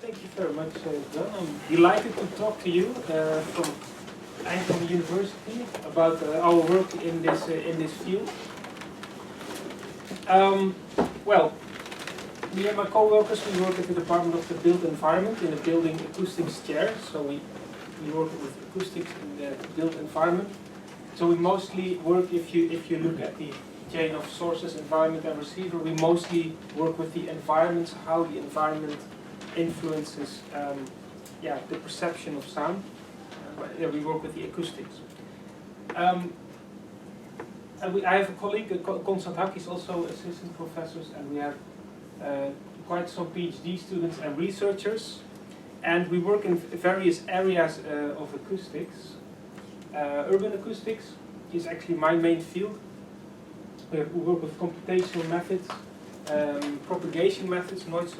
thank you very much, John. I'm delighted to talk to you from Eindhoven University about our work in this field. Well, me and my co-workers, we work at the Department of the Built Environment in the Building Acoustics chair. So we work with acoustics in the built environment. So we mostly work, if you look at the chain of sources, environment and receiver, we mostly work with the environments, how the environment influences the perception of sound. We work with the acoustics. And I have a colleague, Maarten, he's also assistant professors, and we have quite some PhD students and researchers. And we work in various areas of acoustics. Urban acoustics is actually my main field. We work with computational methods, propagation methods, noise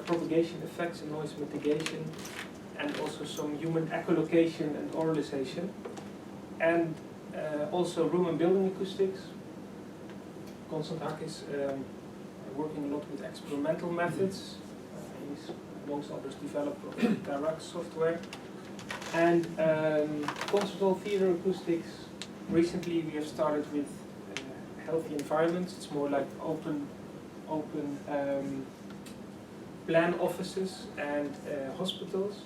propagation effects and noise mitigation, and also some human echolocation and auralisation, and also room and building acoustics. Maarten is working a lot with experimental methods. He's, amongst others, developed direct software. And concert hall theater acoustics. Recently, we have started with healthy environments. It's more like open plan offices and hospitals,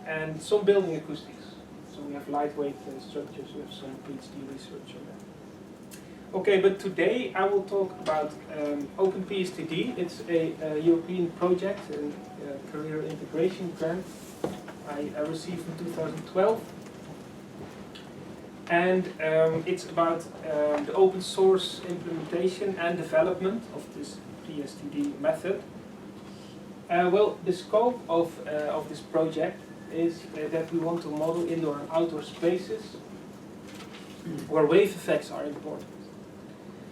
and some building acoustics. So we have lightweight structures. We have some PhD research on that. Okay, but today I will talk about Open PSTD. It's a European project, a career integration grant I received in 2012. And it's about the open source implementation and development of this PSTD method. Well, the scope of this project is that we want to model indoor and outdoor spaces where wave effects are important.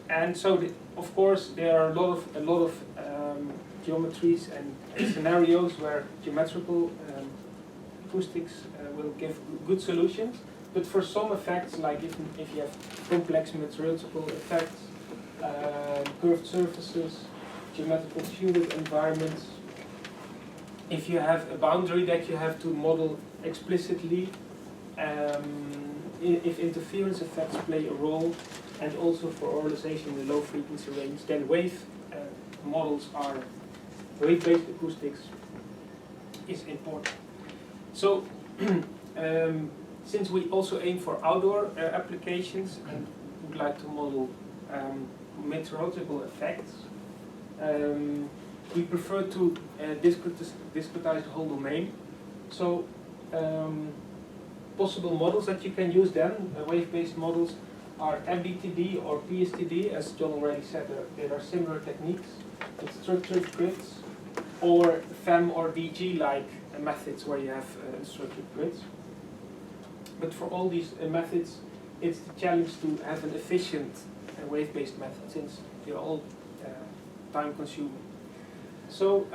And so, of course, there are a lot of geometries and scenarios where geometrical acoustics will give good solutions. But for some effects, like if you have complex meteorological effects, curved surfaces, geometrical fluid environments, if you have a boundary that you have to model explicitly, if interference effects play a role, and also for auralisation in the low frequency range, then wave models are wave-based acoustics is important. So. Since we also aim for outdoor applications and would like to model meteorological effects, we prefer to discretize the whole domain. So possible models that you can use then, wave-based models, are FDTD or PSTD. As John already said, there are similar techniques with structured grids, or FEM or DG-like methods where you have structured grids. But for all these methods, it's the challenge to have an efficient wave-based method, since they're all time-consuming. So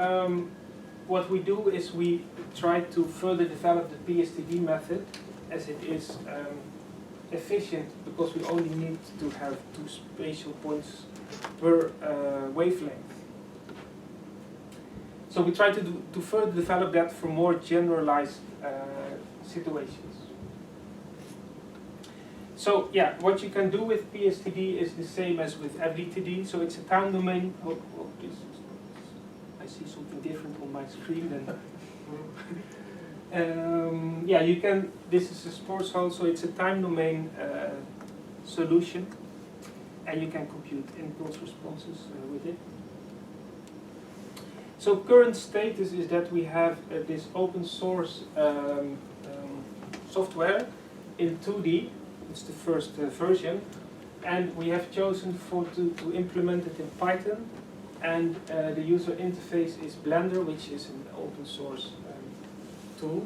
what we do is we try to further develop the PSTD method, as it is efficient because we only need to have 2 spatial points per wavelength. So we try to further develop that for more generalized situations. So yeah, what you can do with PSTD is the same as with FDTD. So it's a time domain. I see something different on my screen then. Yeah, you can. This is a sports hall, so it's a time domain solution, and you can compute impulse responses with it. So current status is that we have this open source software in 2D. It's the first version, and we have chosen to implement it in Python, and the user interface is Blender, which is an open source tool.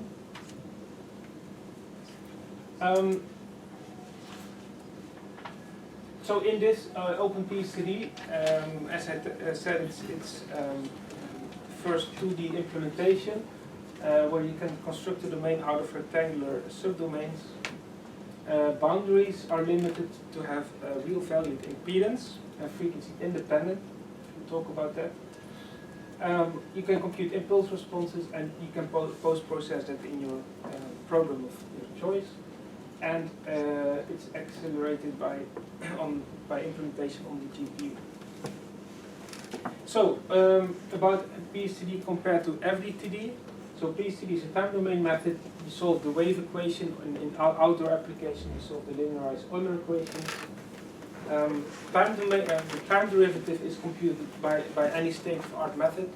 So in this Open PSTD, as I said, it's first 2D implementation, where you can construct a domain out of rectangular subdomains. Boundaries are limited to have real valued impedance and frequency independent. We'll talk about that. You can compute impulse responses, and you can post-process that in your program of your choice. And it's accelerated by implementation on the GPU. So about PSTD compared to FDTD. So PSTD is a time domain method. You solve the wave equation in outdoor application. You solve the linearized Euler equation. The time derivative is computed by any state-of-art method.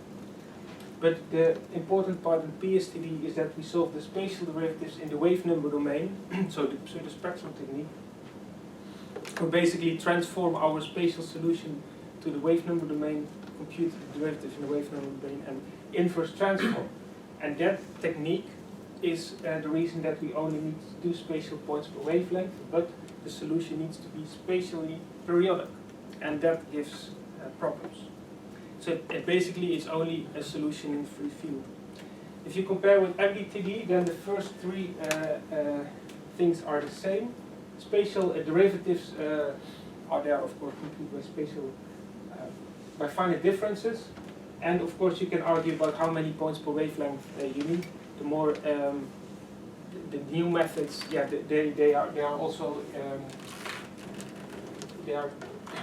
But the important part in PSTD is that we solve the spatial derivatives in the wave number domain, so the pseudo-spectral technique. We basically transform our spatial solution to the wave number domain, compute the derivatives in the wave number domain, and inverse transform. And that technique is the reason that we only need 2 spatial points per wavelength, but the solution needs to be spatially periodic, and that gives problems. So it basically is only a solution in free field. If you compare with FDTD, then the first 3 things are the same. Spatial derivatives are there, of course, computed by spatial by finite differences, and of course you can argue about how many points per wavelength you need. The more the new methods, yeah, they are also they are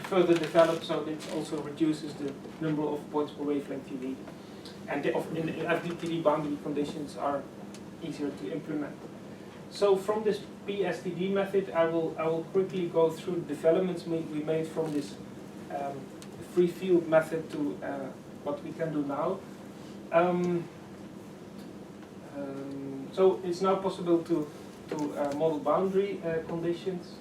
further developed, so it also reduces the number of points per wavelength you need. And in the FDTD boundary conditions are easier to implement. So from this PSTD method, I will quickly go through the developments we made from this free field method to what we can do now. So it's now possible to model boundary conditions,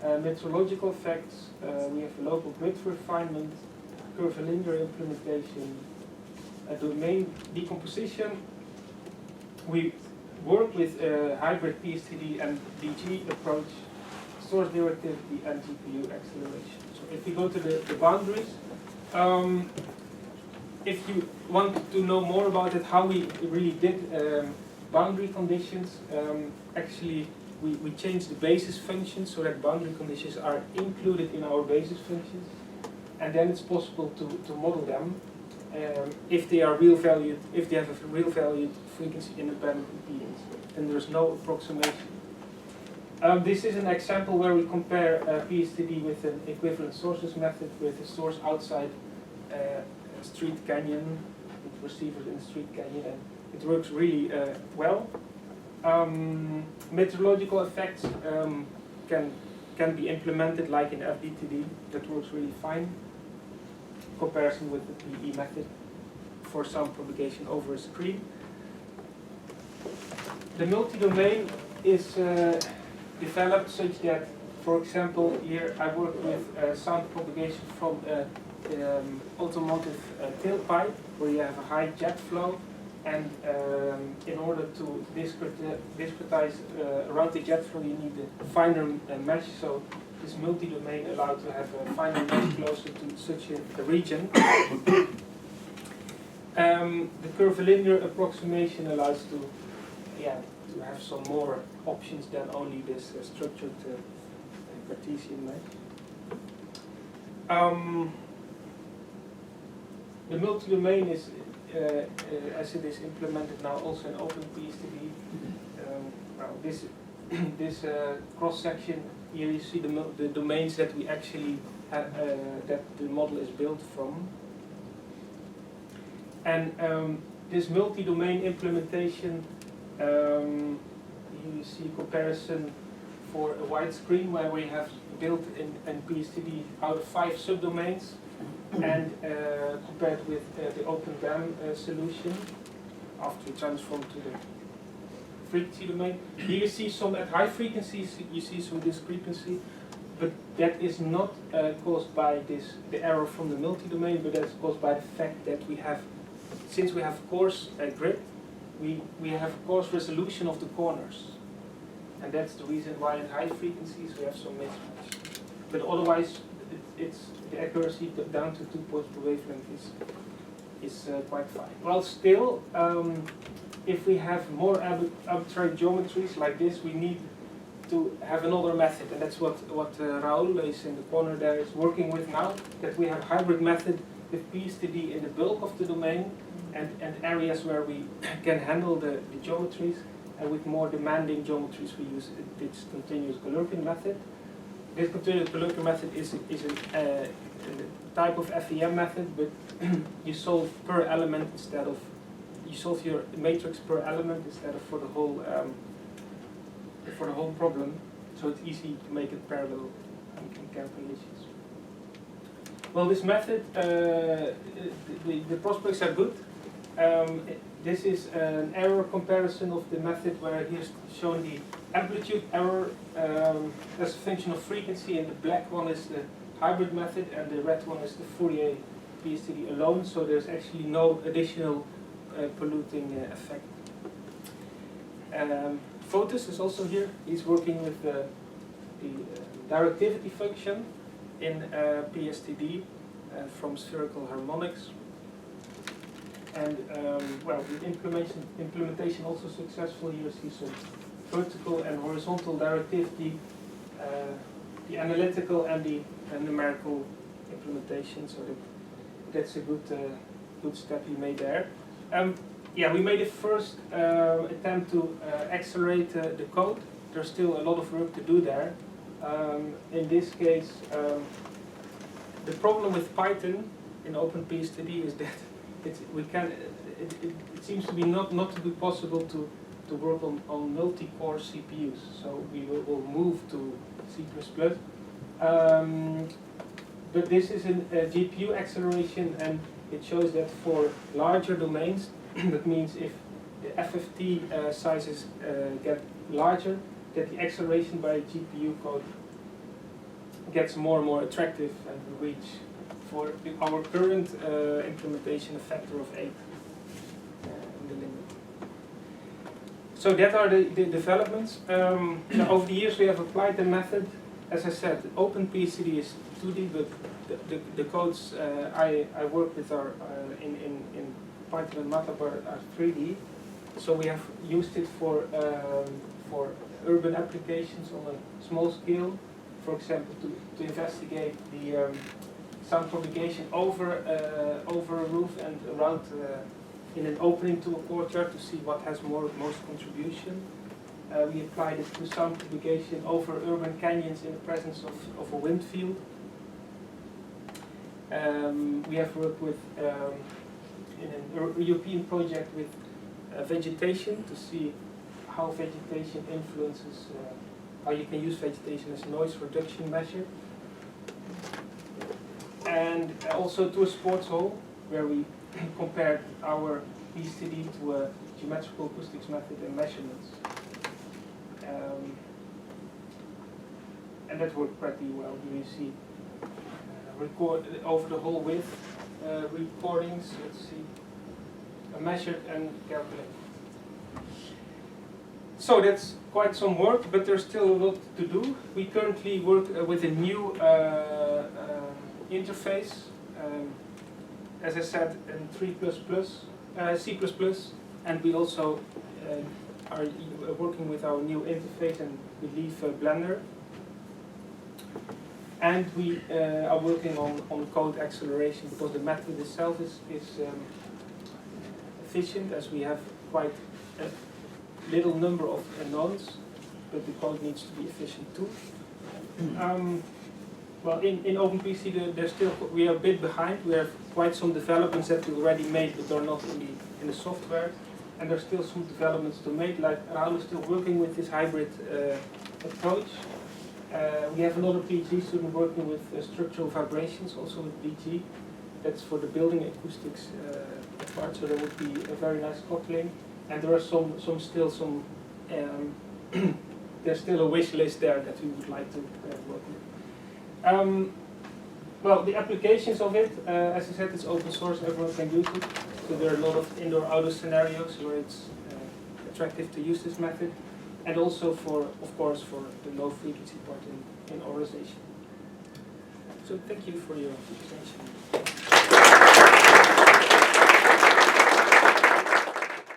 meteorological effects. We have a local grid refinement, curvilinear implementation, a domain decomposition. We work with a hybrid PSTD and DG approach, source directivity, and GPU acceleration. So if we go to the boundaries, if you want to know more about it, how we really did boundary conditions, actually we changed the basis functions so that boundary conditions are included in our basis functions, and then it's possible to model them if they are real valued, if they have a real valued frequency independent impedance, and there's no approximation. This is an example where we compare PSTD with an equivalent sources method with a source outside a street canyon, with receivers in a street canyon, and it works really well. Meteorological effects can be implemented like in FDTD. That works really fine. Comparison with the PE method for sound propagation over a screen. The multi-domain is developed such that, for example, here I work with sound propagation from automotive tailpipe, where you have a high jet flow, and in order to discretize around the jet flow, you need a finer mesh. So this multi-domain allowed to have a finer mesh closer to such a region. The curvilinear approximation allows to have some more options than only this structured Cartesian mesh. The multi-domain is, as it is implemented now, also in OpenPSTD. This cross-section here, you see the domains that we actually have, that the model is built from. And this multi-domain implementation, you see comparison for a wide screen where we have built in PSTD out of 5 subdomains, and compared with the OpenGAM solution after we transform to the frequency domain. Here you see some at high frequencies, you see some discrepancy, but that is not caused by the error from the multi-domain, but that's caused by the fact that we have, since we have coarse grid, we have coarse resolution of the corners, and that's the reason why at high frequencies we have some mismatch. But otherwise, it's the accuracy down to 2 points per wavelength is quite fine. Well, still, if we have more arbitrary geometries like this, we need to have another method, and that's what Raoul is in the corner there is working with now. That we have a hybrid method with PSTD in the bulk of the domain and areas where we can handle the geometries, and with more demanding geometries we use this continuous Galerkin method. This continuous Galerkin method is a type of FEM method, but you solve per element instead of, you solve your matrix per element instead of for the whole problem, so it's easy to make it parallel in calculations. Well, this method, the prospects are good. This is an error comparison of the method where here's shown the amplitude error as a function of frequency, and the black one is the hybrid method, and the red one is the Fourier PSTD alone, so there's actually no additional polluting effect. Fotis is also here. He's working with the directivity function in PSTD from spherical harmonics. And well, the implementation also successful. You see some vertical and horizontal directivity, the analytical and the numerical implementation. So that's a good step you made there. Yeah, we made a first attempt to accelerate the code. There's still a lot of work to do there. In this case, the problem with Python in OpenPSTD is that it seems to be not to be possible to work on multi-core CPUs. So we will move to C++. But this is a GPU acceleration, and it shows that for larger domains, that means if the FFT sizes get larger, that the acceleration by GPU code gets more and more attractive and reach for our current implementation a factor of 8 in the limit. So that are the developments. So over the years we have applied the method. As I said, OpenPSTD is 2D, but the codes I work with are in Python and Matabar are 3D. So we have used it for urban applications on a small scale. For example, to investigate the sound propagation over a roof and around in an opening to a courtyard to see what has most contribution. We applied it to sound propagation over urban canyons in the presence of a wind field. We have worked with in a European project with vegetation to see how vegetation influences, how you can use vegetation as a noise reduction measure. And also to a sports hall, where we compared our PSTD to a geometrical acoustics method and measurements. And that worked pretty well. Here you see record over the whole width recordings. Let's see, measured and calculated. So that's quite some work, but there's still a lot to do. We currently work with a new interface, as I said, in C++, and we also are working with our new interface, and we leave Blender. And we are working on code acceleration, because the method itself is efficient, as we have quite a little number of unknowns, but the code needs to be efficient too. Well, in OpenPSTD, we are a bit behind. We have quite some developments that we already made, but they're not in the software. And there's still some developments to make. Like Arup is still working with this hybrid approach. We have another PhD student working with structural vibrations, also with BG. That's for the building acoustics part. So there would be a very nice coupling. And there are there's still a wish list there that we would like to work with. Well, the applications of it, as I said, it's open source, everyone can use it. So there are a lot of indoor-outdoor scenarios where it's attractive to use this method. And also of course, for the low frequency part in Auralisation. So thank you for your attention.